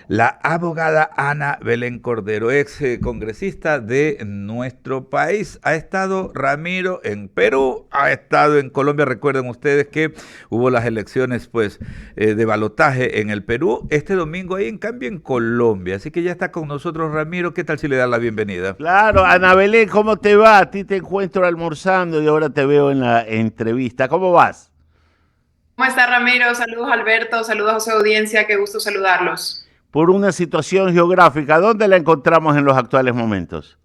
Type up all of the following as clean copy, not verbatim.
la abogada Ana Belén Cordero, ex congresista de nuestro país. Ha estado Ramiro en Perú, ha estado en Colombia. Recuerden ustedes que hubo las elecciones pues de balotaje en el Perú este domingo, ahí en cambio en Colombia. Así que ya está con nosotros Ramiro. ¿Qué tal si le da la bienvenida? Claro, Ana Belén, ¿cómo te va? A ti te encuentro almorzando y ahora te veo en la entrevista. ¿Cómo vas? ¿Cómo está Ramiro? Saludos Alberto, saludos a su audiencia, qué gusto saludarlos. Por una situación geográfica, ¿dónde la encontramos en los actuales momentos?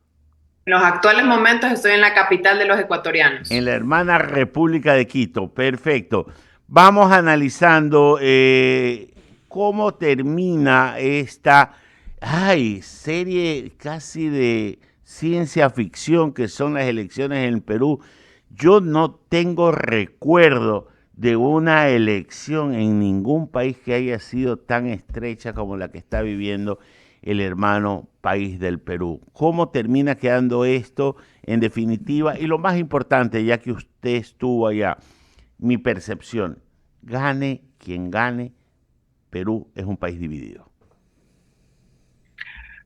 En los actuales momentos estoy en la capital de los En ecuatorianos. la hermana República de Quito. Perfecto. Vamos analizando cómo termina esta serie casi de ciencia ficción que son las elecciones en Perú. Yo no tengo recuerdo de una elección en ningún país que haya sido tan estrecha como la que está viviendo el hermano país del Perú. ¿Cómo termina quedando esto en definitiva? Y lo más importante, ya que usted estuvo allá, mi percepción, gane quien gane, Perú es un país dividido.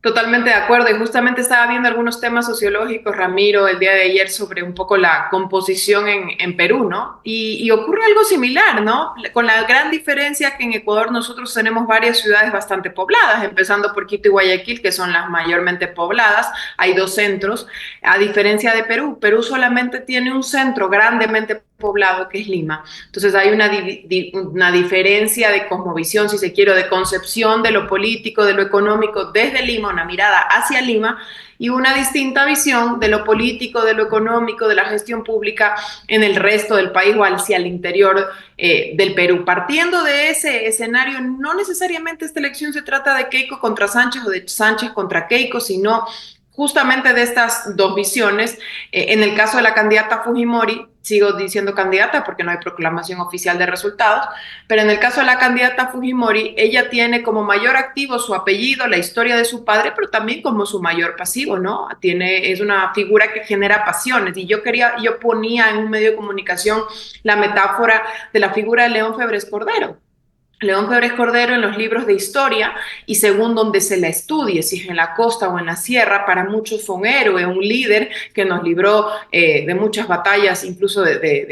Totalmente de acuerdo, y justamente estaba viendo algunos temas sociológicos, Ramiro, el día de ayer sobre un poco la composición en Perú, ¿no? Y ocurre algo similar, ¿no? Con la gran diferencia que en Ecuador nosotros tenemos varias ciudades bastante pobladas, empezando por Quito y Guayaquil, que son las mayormente pobladas, hay dos centros, a diferencia de Perú. Perú solamente tiene un centro grandemente poblado, que es Lima. Entonces hay una diferencia de cosmovisión, si se quiere, de concepción de lo político, de lo económico desde Lima, una mirada hacia Lima, y una distinta visión de lo político, de lo económico, de la gestión pública en el resto del país o hacia el interior del Perú. Partiendo de ese escenario, no necesariamente esta elección se trata de Keiko contra Sánchez o de Sánchez contra Keiko, sino justamente de estas dos visiones. En el caso de la candidata Fujimori, sigo diciendo candidata porque no hay proclamación oficial de resultados, pero en el caso de la candidata Fujimori, ella tiene como mayor activo su apellido, la historia de su padre, pero también como su mayor pasivo, ¿no? Es una figura que genera pasiones, y yo ponía en un medio de comunicación la metáfora de la figura de León Febres Cordero. León Febres Cordero en los libros de historia, y según donde se la estudie, si es en la costa o en la sierra, para muchos fue un héroe, un líder que nos libró de muchas batallas, incluso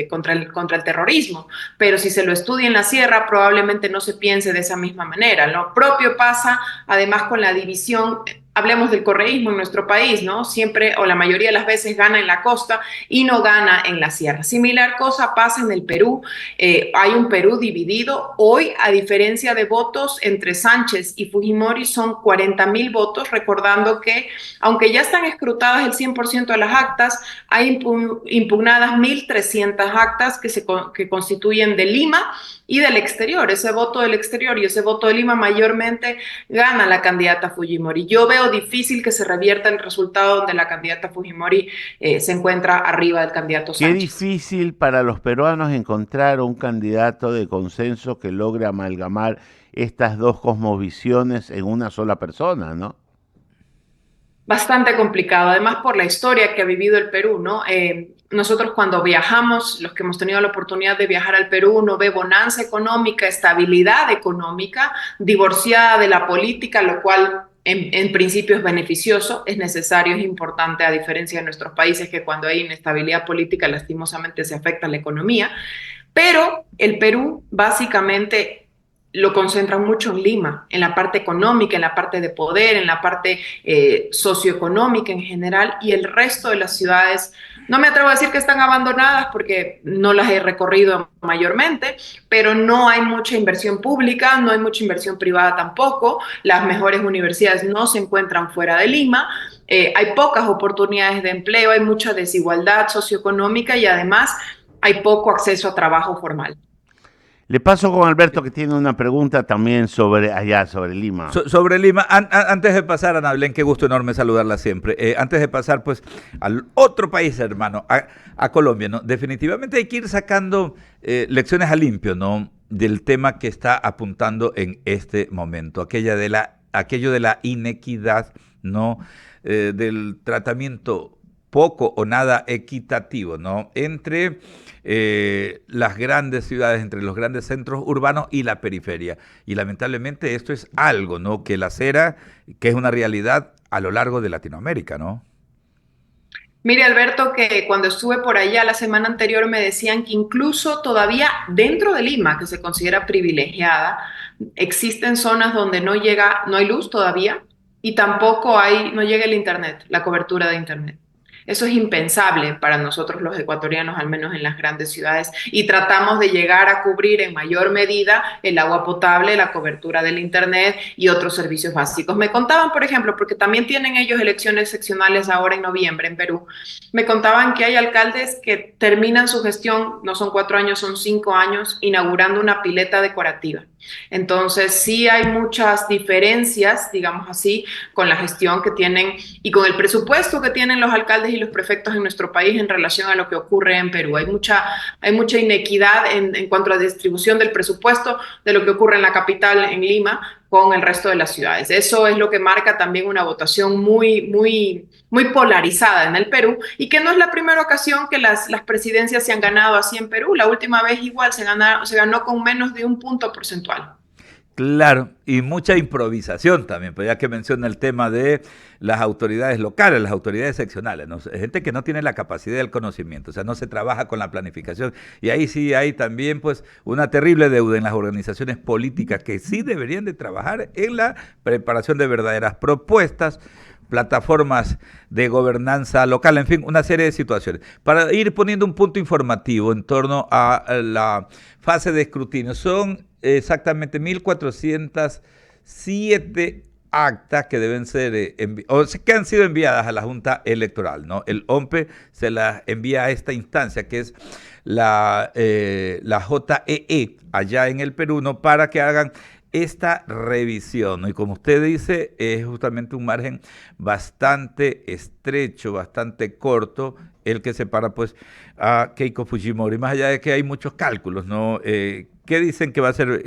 contra el terrorismo. Pero si se lo estudia en la sierra, probablemente no se piense de esa misma manera. Lo propio pasa además con la división. Hablemos del correísmo en nuestro país, ¿no? Siempre o la mayoría de las veces gana en la costa y no gana en la sierra. Similar cosa pasa en el Perú. Hay un Perú dividido. Hoy, a diferencia de votos entre Sánchez y Fujimori, son 40.000 votos, recordando que, aunque ya están escrutadas el 100% de las actas, hay impugnadas 1.300 actas que constituyen de Lima y del exterior. Ese voto del exterior y ese voto de Lima mayormente gana la candidata Fujimori. Yo veo difícil que se revierta el resultado donde la candidata Fujimori se encuentra arriba del candidato Qué Sánchez. difícil para los peruanos encontrar un candidato de consenso que logre amalgamar estas dos cosmovisiones en una sola persona, ¿no? Bastante complicado, además por la historia que ha vivido el Perú, ¿no? Nosotros cuando viajamos, los que hemos tenido la oportunidad de viajar al Perú, uno ve bonanza económica, estabilidad económica, divorciada de la política, lo cual en principio es beneficioso, es necesario, es importante, a diferencia de nuestros países que cuando hay inestabilidad política lastimosamente se afecta la economía. Pero el Perú básicamente lo concentra mucho en Lima, en la parte económica, en la parte de poder, en la parte socioeconómica en general, y el resto de las ciudades, no me atrevo a decir que están abandonadas porque no las he recorrido mayormente, pero no hay mucha inversión pública, no hay mucha inversión privada tampoco, las mejores universidades no se encuentran fuera de Lima, hay pocas oportunidades de empleo, hay mucha desigualdad socioeconómica y además hay poco acceso a trabajo formal. Le paso con Alberto que tiene una pregunta también sobre allá, sobre Lima. Sobre Lima, antes de pasar, Ana Belén, qué gusto enorme saludarla siempre. Antes de pasar, pues, al otro país, hermano, a Colombia, ¿no? Definitivamente hay que ir sacando lecciones a limpio, ¿no? Del tema que está apuntando en este momento, aquello de la inequidad, ¿no? Del tratamiento poco o nada equitativo, ¿no? Entre las grandes ciudades, entre los grandes centros urbanos y la periferia. Y lamentablemente esto es algo, ¿no? Que la acera, que es una realidad a lo largo de Latinoamérica, ¿no? Mire, Alberto, que cuando estuve por allá la semana anterior me decían que incluso todavía dentro de Lima, que se considera privilegiada, existen zonas donde no llega, no hay luz todavía y tampoco hay, no llega el internet, la cobertura de internet. Eso es impensable para nosotros los ecuatorianos, al menos en las grandes ciudades, y tratamos de llegar a cubrir en mayor medida el agua potable, la cobertura del internet y otros servicios básicos. Me contaban, por ejemplo, porque también tienen ellos elecciones seccionales ahora en noviembre en Perú, me contaban que hay alcaldes que terminan su gestión, no son 4 años, son 5 años, inaugurando una pileta decorativa. Entonces, sí hay muchas diferencias, digamos así, con la gestión que tienen y con el presupuesto que tienen los alcaldes y los prefectos en nuestro país en relación a lo que ocurre en Perú. Hay mucha inequidad en cuanto a la distribución del presupuesto de lo que ocurre en la capital, en Lima, con el resto de las ciudades. Eso es lo que marca también una votación muy polarizada en el Perú y que no es la primera ocasión que las presidencias se han ganado así en Perú. La última vez igual se ganó con menos de un punto porcentual. Claro, y mucha improvisación también, pues ya que menciona el tema de las autoridades locales, las autoridades seccionales, ¿no? Gente que no tiene la capacidad del conocimiento, o sea, no se trabaja con la planificación. Y ahí sí hay también pues una terrible deuda en las organizaciones políticas que sí deberían de trabajar en la preparación de verdaderas propuestas, plataformas de gobernanza local, en fin, una serie de situaciones. Para ir poniendo un punto informativo en torno a la fase de escrutinio, son exactamente 1.407 actas que deben ser que han sido enviadas a la Junta Electoral, ¿no? El OMPE se las envía a esta instancia que es la JEE allá en el Perú, ¿no? Para que hagan esta revisión, ¿no? Y como usted dice, es justamente un margen bastante estrecho, bastante corto, el que separa pues a Keiko Fujimori, más allá de que hay muchos cálculos, ¿no? Que dicen que va a ser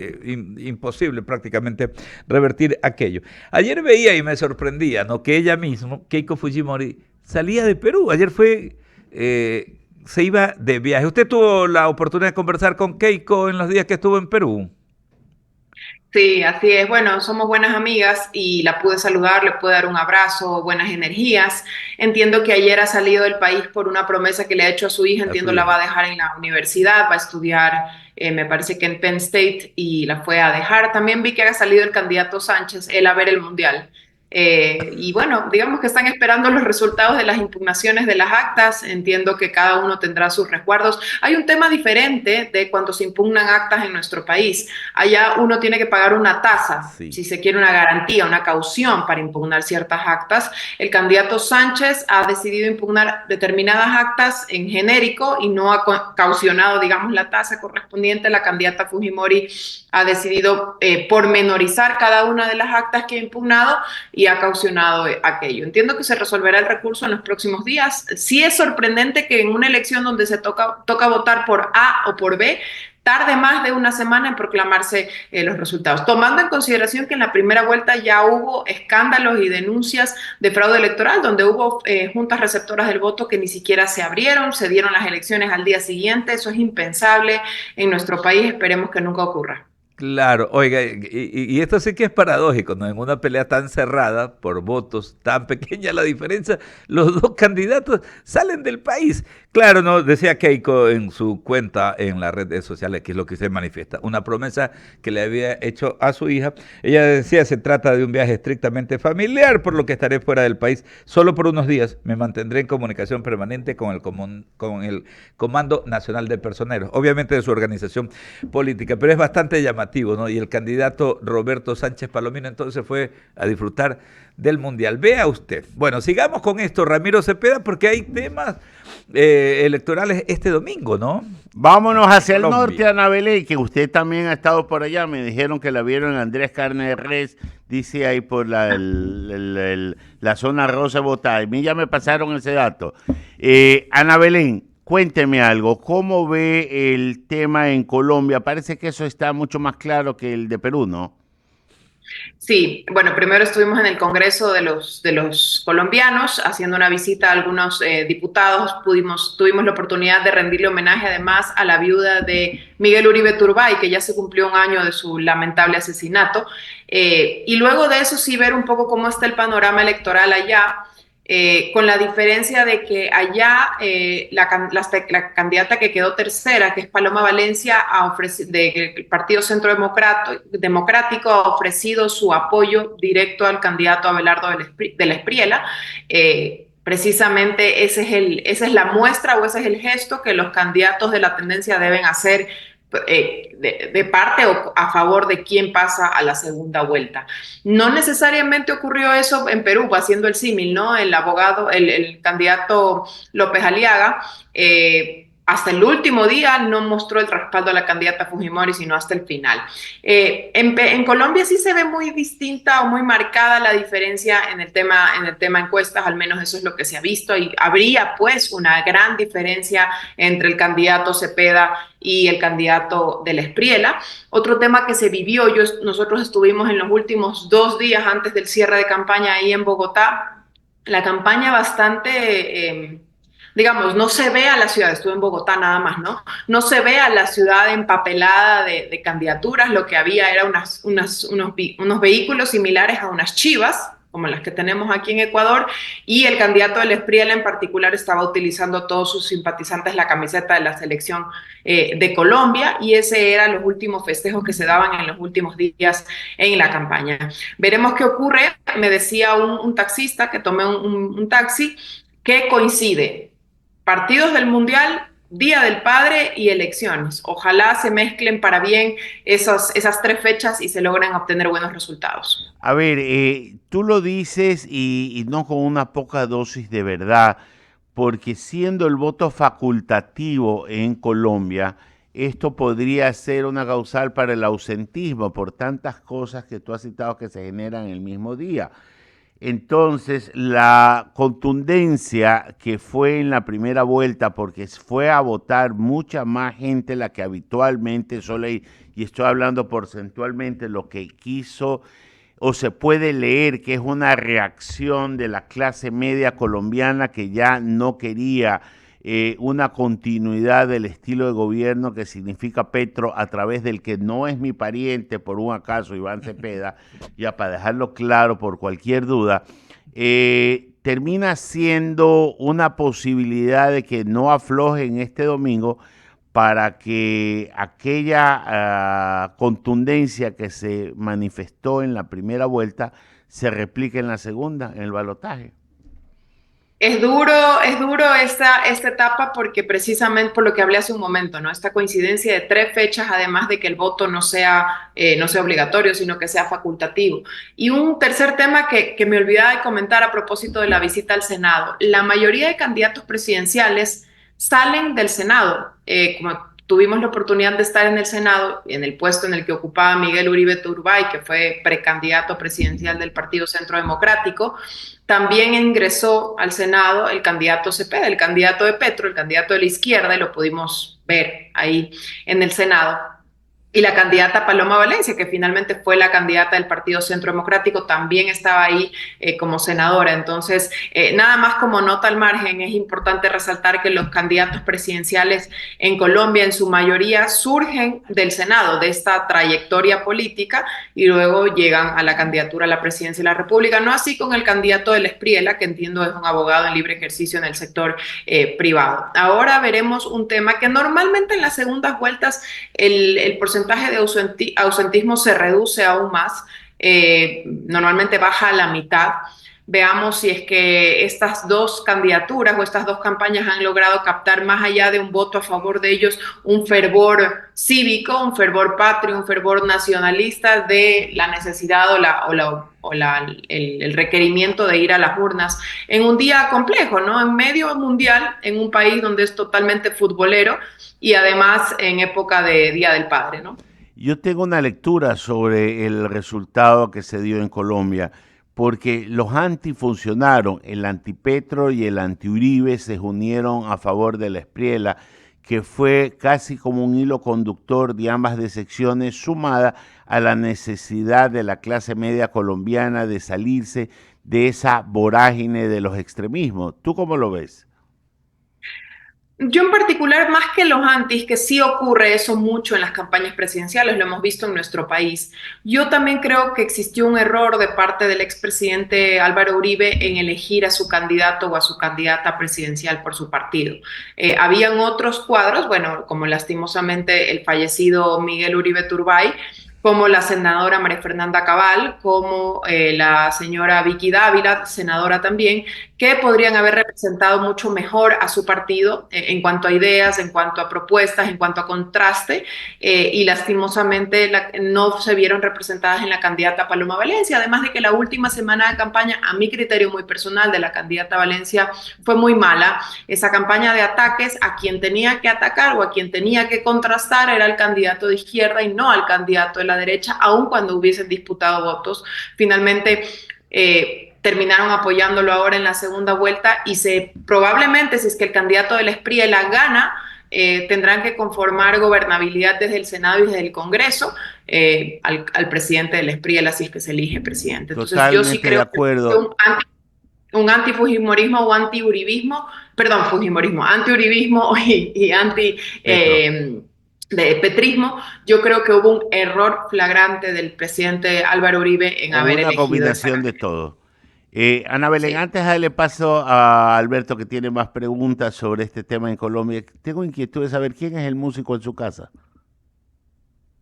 imposible prácticamente revertir aquello. Ayer veía y me sorprendía, ¿no? Que ella misma, Keiko Fujimori, salía de Perú. Ayer se iba de viaje. ¿Usted tuvo la oportunidad de conversar con Keiko en los días que estuvo en Perú? Sí, así es. Bueno, somos buenas amigas y la pude saludar, le pude dar un abrazo, buenas energías. Entiendo que ayer ha salido del país por una promesa que le ha hecho a su hija, entiendo la va a dejar en la universidad, va a estudiar, me parece que en Penn State y la fue a dejar. También vi que ha salido el candidato Sánchez, él a ver el Mundial. Y bueno, digamos que están esperando los resultados de las impugnaciones de las actas. Entiendo que cada uno tendrá sus resguardos. Hay un tema diferente de cuando se impugnan actas en nuestro país. Allá uno tiene que pagar una tasa, Sí. si se quiere una garantía, una caución para impugnar ciertas actas. El candidato Sánchez ha decidido impugnar determinadas actas en genérico y no ha caucionado, digamos, la tasa correspondiente. La candidata Fujimori ha decidido pormenorizar cada una de las actas que ha impugnado y ha caucionado aquello. Entiendo que se resolverá el recurso en los próximos días. Sí es sorprendente que en una elección donde se toca votar por A o por B, tarde más de una semana en proclamarse los resultados, tomando en consideración que en la primera vuelta ya hubo escándalos y denuncias de fraude electoral, donde hubo juntas receptoras del voto que ni siquiera se abrieron, se dieron las elecciones al día siguiente. Eso es impensable en nuestro país, esperemos que nunca ocurra. Claro, oiga, y esto sí que es paradójico, ¿no? En una pelea tan cerrada, por votos tan pequeña la diferencia, los dos candidatos salen del país. Claro, ¿no? Decía Keiko en su cuenta en las redes sociales, que es lo que se manifiesta, una promesa que le había hecho a su hija. Ella decía, se trata de un viaje estrictamente familiar, por lo que estaré fuera del país solo por unos días. Me mantendré en comunicación permanente con el Comando Nacional de Personeros, obviamente de su organización política, pero es bastante llamativo, ¿no? Y el candidato Roberto Sánchez Palomino entonces fue a disfrutar del Mundial. Vea usted. Bueno, sigamos con esto, Ramiro Cepeda, porque hay temas electorales este domingo, ¿no? Vámonos hacia el Colombia. norte, Ana Belén, que usted también ha estado por allá. Me dijeron que la vieron en Andrés Carne de Res, dice ahí por la zona rosa Botá. A mí ya me pasaron ese dato. Ana Belén, cuénteme algo. ¿Cómo ve el tema en Colombia? Parece que eso está mucho más claro que el de Perú, ¿no? Sí, bueno, primero estuvimos en el Congreso de los colombianos haciendo una visita a algunos diputados. Tuvimos la oportunidad de rendirle homenaje además a la viuda de Miguel Uribe Turbay, que ya se cumplió un año de su lamentable asesinato. Y luego de eso sí ver un poco cómo está el panorama electoral allá. Con la diferencia de que allá la candidata que quedó tercera, que es Paloma Valencia, del Partido Centro Democrático, ha ofrecido su apoyo directo al candidato Abelardo de la Espriella. Precisamente esa es la muestra o ese es el gesto que los candidatos de la tendencia deben hacer de parte o a favor de quién pasa a la segunda vuelta. No necesariamente ocurrió eso en Perú, haciendo el símil, ¿no? El candidato López Aliaga, hasta el último día no mostró el respaldo a la candidata Fujimori, sino hasta el final. En Colombia sí se ve muy distinta o muy marcada la diferencia en el tema encuestas, al menos eso es lo que se ha visto, y habría pues una gran diferencia entre el candidato Cepeda y el candidato de la Espriella. Otro tema que se vivió, nosotros estuvimos en los últimos 2 días antes del cierre de campaña ahí en Bogotá, la campaña bastante, digamos, no se ve a la ciudad, estuve en Bogotá nada más, ¿no? No se ve a la ciudad empapelada de candidaturas, lo que había era unos vehículos similares a unas chivas, como las que tenemos aquí en Ecuador, y el candidato de la Espriella en particular estaba utilizando a todos sus simpatizantes la camiseta de la selección de Colombia, y ese eran los últimos festejos que se daban en los últimos días en la campaña. Veremos qué ocurre. Me decía un taxista que tomé un taxi que coincide partidos del Mundial, Día del Padre y elecciones. Ojalá se mezclen para bien esas 3 fechas y se logren obtener buenos resultados. A ver, tú lo dices y no con una poca dosis de verdad, porque siendo el voto facultativo en Colombia, esto podría ser una causal para el ausentismo por tantas cosas que tú has citado que se generan el mismo día. Entonces, la contundencia que fue en la primera vuelta, porque fue a votar mucha más gente la que habitualmente suele ir, y estoy hablando porcentualmente, lo que quiso o se puede leer que es una reacción de la clase media colombiana que ya no quería una continuidad del estilo de gobierno que significa Petro, a través del que no es mi pariente, por un acaso, Iván Cepeda, ya para dejarlo claro por cualquier duda, termina siendo una posibilidad de que no aflojen este domingo para que aquella contundencia que se manifestó en la primera vuelta se replique en la segunda, en el balotaje. Es duro esta etapa porque precisamente por lo que hablé hace un momento, ¿no? Esta coincidencia de 3 fechas, además de que el voto no sea obligatorio, sino que sea facultativo. Y un tercer tema que me olvidaba de comentar a propósito de la visita al Senado. La mayoría de candidatos presidenciales salen del Senado. Como tuvimos la oportunidad de estar en el Senado, en el puesto en el que ocupaba Miguel Uribe Turbay, que fue precandidato presidencial del Partido Centro Democrático. También ingresó al Senado el candidato Cepeda, el candidato de Petro, el candidato de la izquierda, y lo pudimos ver ahí en el Senado. Y la candidata Paloma Valencia, que finalmente fue la candidata del Partido Centro Democrático, también estaba ahí como senadora. Entonces, nada más como nota al margen, es importante resaltar que los candidatos presidenciales en Colombia, en su mayoría, surgen del Senado, de esta trayectoria política, y luego llegan a la candidatura a la presidencia de la República. No así con el candidato de la Espriella, que entiendo es un abogado en libre ejercicio en el sector privado. Ahora veremos un tema que normalmente en las segundas vueltas el porcentaje de ausentismo se reduce aún más, normalmente baja a la mitad. Veamos si es que estas 2 candidaturas o estas 2 campañas han logrado captar, más allá de un voto a favor de ellos, un fervor cívico, un fervor patrio, un fervor nacionalista de la necesidad el requerimiento de ir a las urnas en un día complejo, ¿no? En medio mundial, en un país donde es totalmente futbolero y además en época de Día del Padre, ¿no? Yo tengo una lectura sobre el resultado que se dio en Colombia, porque los anti funcionaron, el antipetro y el antiuribe se unieron a favor de la Espriella, que fue casi como un hilo conductor de ambas decepciones, sumada a la necesidad de la clase media colombiana de salirse de esa vorágine de los extremismos. ¿Tú cómo lo ves? Yo en particular, más que los antis, que sí ocurre eso mucho en las campañas presidenciales, lo hemos visto en nuestro país. Yo también creo que existió un error de parte del expresidente Álvaro Uribe en elegir a su candidato o a su candidata presidencial por su partido. Habían otros cuadros, bueno, como lastimosamente el fallecido Miguel Uribe Turbay, como la senadora María Fernanda Cabal, como la señora Vicky Dávila, senadora también, que podrían haber representado mucho mejor a su partido en cuanto a ideas, en cuanto a propuestas, en cuanto a contraste, y lastimosamente no se vieron representadas en la candidata Paloma Valencia, además de que la última semana de campaña, a mi criterio muy personal, de la candidata Valencia fue muy mala. Esa campaña de ataques a quien tenía que atacar o a quien tenía que contrastar era el candidato de izquierda y no al candidato de la derecha, aun cuando hubiesen disputado votos. Finalmente, terminaron apoyándolo ahora en la segunda vuelta y probablemente, si es que el candidato del Espriella gana, tendrán que conformar gobernabilidad desde el Senado y desde el Congreso al presidente del Espriella, si es que se elige presidente. Entonces, yo sí Totalmente de creo que acuerdo. un antifujimorismo o antiuribismo, perdón, fujimorismo, antiuribismo y anti... Petro. de petrismo, yo creo que hubo un error flagrante del presidente Álvaro Uribe en O haber una elegido esa combinación de candidata. todo. Ana Belén, Sí, antes de darle paso a Alberto, que tiene más preguntas sobre este tema en Colombia, tengo inquietud de saber quién es el músico en su casa.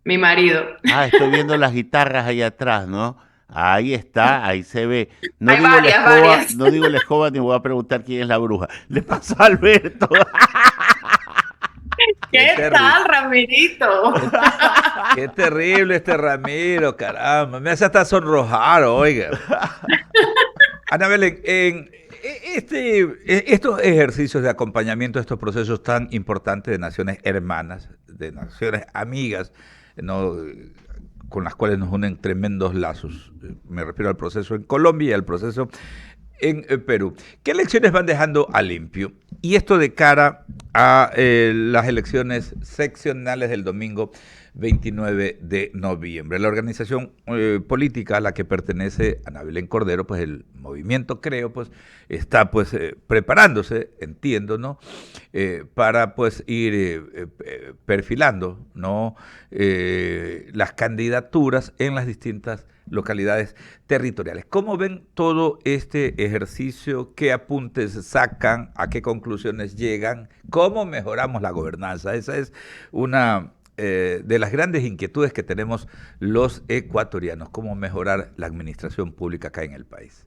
mi marido. Ah, estoy viendo las guitarras ahí atrás, ¿no? Ahí está, ahí se ve. No Hay digo la varias, escoba, varias. no digo la escoba ni voy a preguntar quién es la bruja. Le paso a Alberto. Qué ¿Qué terrible. tal, Ramirito? Qué terrible este Ramiro, caramba. Me hace hasta sonrojar, oiga. Ana Belén, estos ejercicios de acompañamiento, estos procesos tan importantes de naciones hermanas, de naciones amigas, ¿no? Con las cuales nos unen tremendos lazos. Me refiero al proceso en Colombia y al proceso en Perú. ¿Qué elecciones van dejando a limpio? Y esto de cara a las elecciones seccionales del domingo 29 de noviembre. La organización política a la que pertenece Ana Belén Cordero, pues el movimiento Creo, pues está pues preparándose, entiendo, ¿no? Para pues ir perfilando, ¿no? Las candidaturas en las distintas localidades territoriales. ¿Cómo ven todo este ejercicio? ¿Qué apuntes sacan? ¿A qué conclusiones llegan? ¿Cómo mejoramos la gobernanza? Esa es una de las grandes inquietudes que tenemos los ecuatorianos, cómo mejorar la administración pública acá en el país.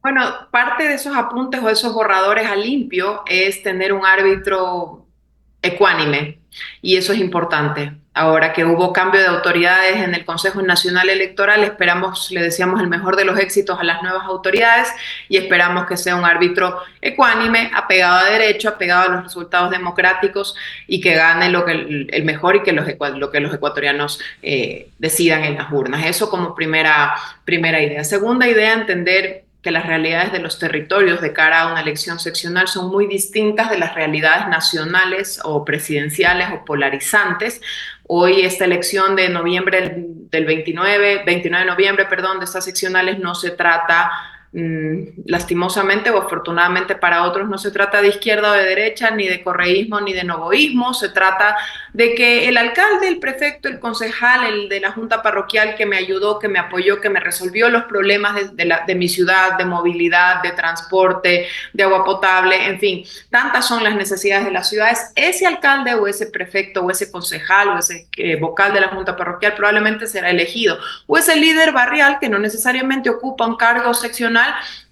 Bueno, parte de esos apuntes o esos borradores a limpio es tener un árbitro ecuánime, y eso es importante. Ahora que hubo cambio de autoridades en el Consejo Nacional Electoral, esperamos, le deseamos el mejor de los éxitos a las nuevas autoridades y esperamos que sea un árbitro ecuánime, apegado a derecho, apegado a los resultados democráticos y que gane el mejor y que lo que los ecuatorianos decidan en las urnas. Eso como primera idea. Segunda idea, entender que las realidades de los territorios de cara a una elección seccional son muy distintas de las realidades nacionales o presidenciales o polarizantes. Hoy esta elección de noviembre del 29 de noviembre, perdón, de estas seccionales no se trata lastimosamente o afortunadamente para otros, no se trata de izquierda o de derecha, ni de correísmo, ni de novoísmo, se trata de que el alcalde, el prefecto, el concejal, el de la junta parroquial que me ayudó, que me apoyó, que me resolvió los problemas de mi ciudad, de movilidad, de transporte, de agua potable, en fin, tantas son las necesidades de las ciudades, ese alcalde o ese prefecto o ese concejal o ese vocal de la junta parroquial probablemente será elegido, o ese líder barrial que no necesariamente ocupa un cargo seccional,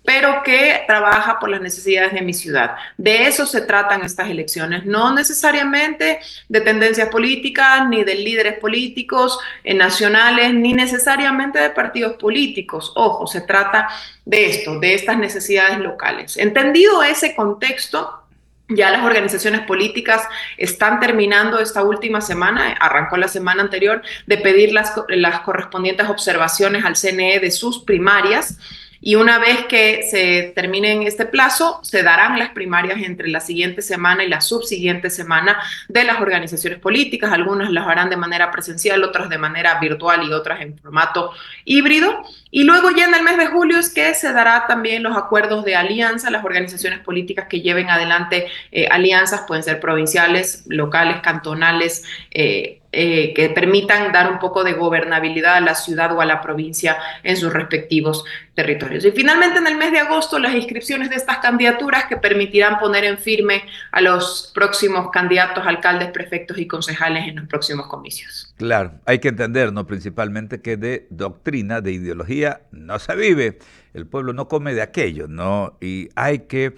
pero que trabaja por las necesidades de mi ciudad. De eso se tratan estas elecciones, no necesariamente de tendencias políticas, ni de líderes políticos nacionales, ni necesariamente de partidos políticos. Ojo, se trata de esto, de estas necesidades locales. Entendido ese contexto, ya las organizaciones políticas están terminando esta última semana, arrancó la semana anterior, de pedir las correspondientes observaciones al CNE de sus primarias. Y una vez que se termine este plazo, se darán las primarias entre la siguiente semana y la subsiguiente semana de las organizaciones políticas. Algunas las harán de manera presencial, otras de manera virtual y otras en formato híbrido. Y luego ya en el mes de julio es que se dará también los acuerdos de alianza. Las organizaciones políticas que lleven adelante alianzas pueden ser provinciales, locales, cantonales, que permitan dar un poco de gobernabilidad a la ciudad o a la provincia en sus respectivos territorios. Y finalmente en el mes de agosto las inscripciones de estas candidaturas que permitirán poner en firme a los próximos candidatos, alcaldes, prefectos y concejales en los próximos comicios. Claro, hay que entender, ¿no? Principalmente que de doctrina, de ideología, no se vive. El pueblo no come de aquello, ¿no? Y hay que,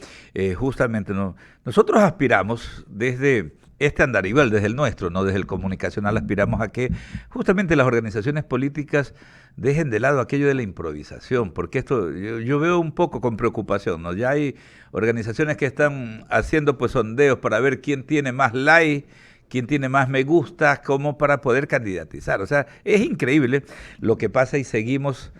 justamente, ¿no? Nosotros aspiramos desde este andarivel, desde el nuestro, no desde el comunicacional, aspiramos a que justamente las organizaciones políticas dejen de lado aquello de la improvisación, porque esto yo veo un poco con preocupación, ¿no? Ya hay organizaciones que están haciendo pues sondeos para ver quién tiene más likes, quién tiene más me gusta, como para poder candidatizar. O sea, es increíble lo que pasa y seguimos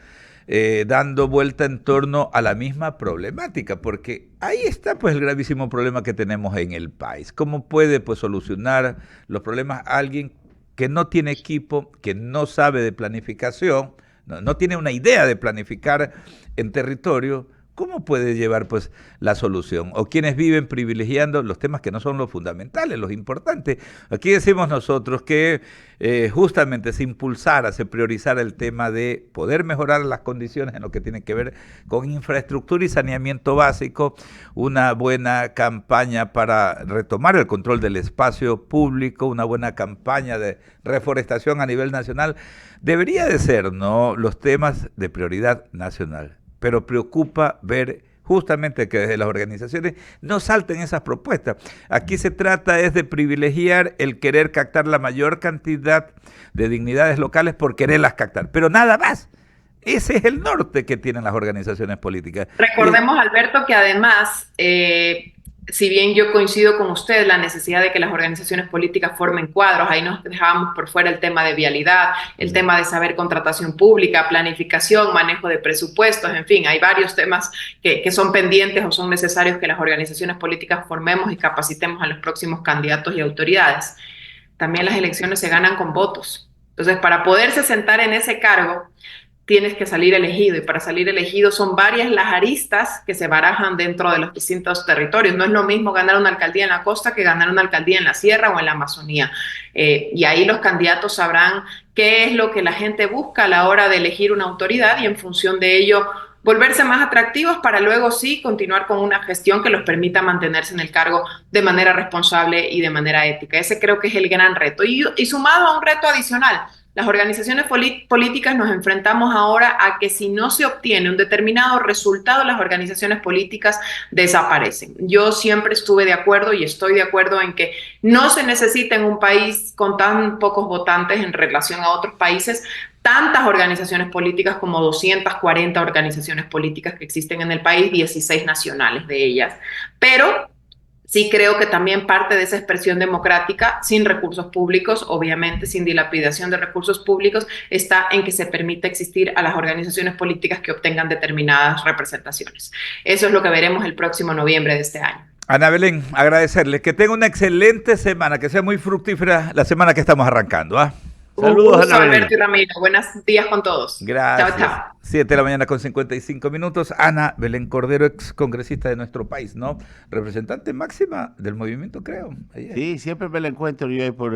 dando vuelta en torno a la misma problemática, porque ahí está pues el gravísimo problema que tenemos en el país. ¿Cómo puede pues solucionar los problemas alguien que no tiene equipo, que no sabe de planificación, no tiene una idea de planificar en territorio? ¿Cómo puede llevar pues la solución? O quienes viven privilegiando los temas que no son los fundamentales, los importantes. Aquí decimos nosotros que justamente se impulsara, se priorizara el tema de poder mejorar las condiciones en lo que tiene que ver con infraestructura y saneamiento básico, una buena campaña para retomar el control del espacio público, una buena campaña de reforestación a nivel nacional. Debería de ser, ¿no?, los temas de prioridad nacional. Pero preocupa ver justamente que desde las organizaciones no salten esas propuestas. Aquí se trata es de privilegiar el querer captar la mayor cantidad de dignidades locales por quererlas captar, pero nada más. Ese es el norte que tienen las organizaciones políticas. Recordemos, Alberto, que además, si bien yo coincido con usted, la necesidad de que las organizaciones políticas formen cuadros, ahí nos dejábamos por fuera el tema de vialidad, el tema de saber contratación pública, planificación, manejo de presupuestos, en fin, hay varios temas que son pendientes o son necesarios que las organizaciones políticas formemos y capacitemos a los próximos candidatos y autoridades. También las elecciones se ganan con votos. Entonces, para poderse sentar en ese cargo, tienes que salir elegido, y para salir elegido son varias las aristas que se barajan dentro de los distintos territorios. No es lo mismo ganar una alcaldía en la costa que ganar una alcaldía en la sierra o en la Amazonía. Y ahí los candidatos sabrán qué es lo que la gente busca a la hora de elegir una autoridad y en función de ello volverse más atractivos para luego sí continuar con una gestión que los permita mantenerse en el cargo de manera responsable y de manera ética. Ese creo que es el gran reto. Y sumado a un reto adicional, las organizaciones políticas nos enfrentamos ahora a que si no se obtiene un determinado resultado, las organizaciones políticas desaparecen. Yo siempre estuve de acuerdo y estoy de acuerdo en que no se necesita en un país con tan pocos votantes en relación a otros países tantas organizaciones políticas como 240 organizaciones políticas que existen en el país, 16 nacionales de ellas. Pero sí creo que también parte de esa expresión democrática, sin recursos públicos, obviamente sin dilapidación de recursos públicos, está en que se permita existir a las organizaciones políticas que obtengan determinadas representaciones. Eso es lo que veremos el próximo noviembre de este año. Ana Belén, agradecerles que tenga una excelente semana, que sea muy fructífera la semana que estamos arrancando, ¿ah? Saludos, Ana Belén. Alberto y Ramiro. Buenos días con todos. Gracias. Chao, chao. 7 de la mañana con 55 minutos. Ana Belén Cordero, ex congresista de nuestro país, ¿no? Representante máxima del movimiento, creo. Sí, siempre me la encuentro yo ahí por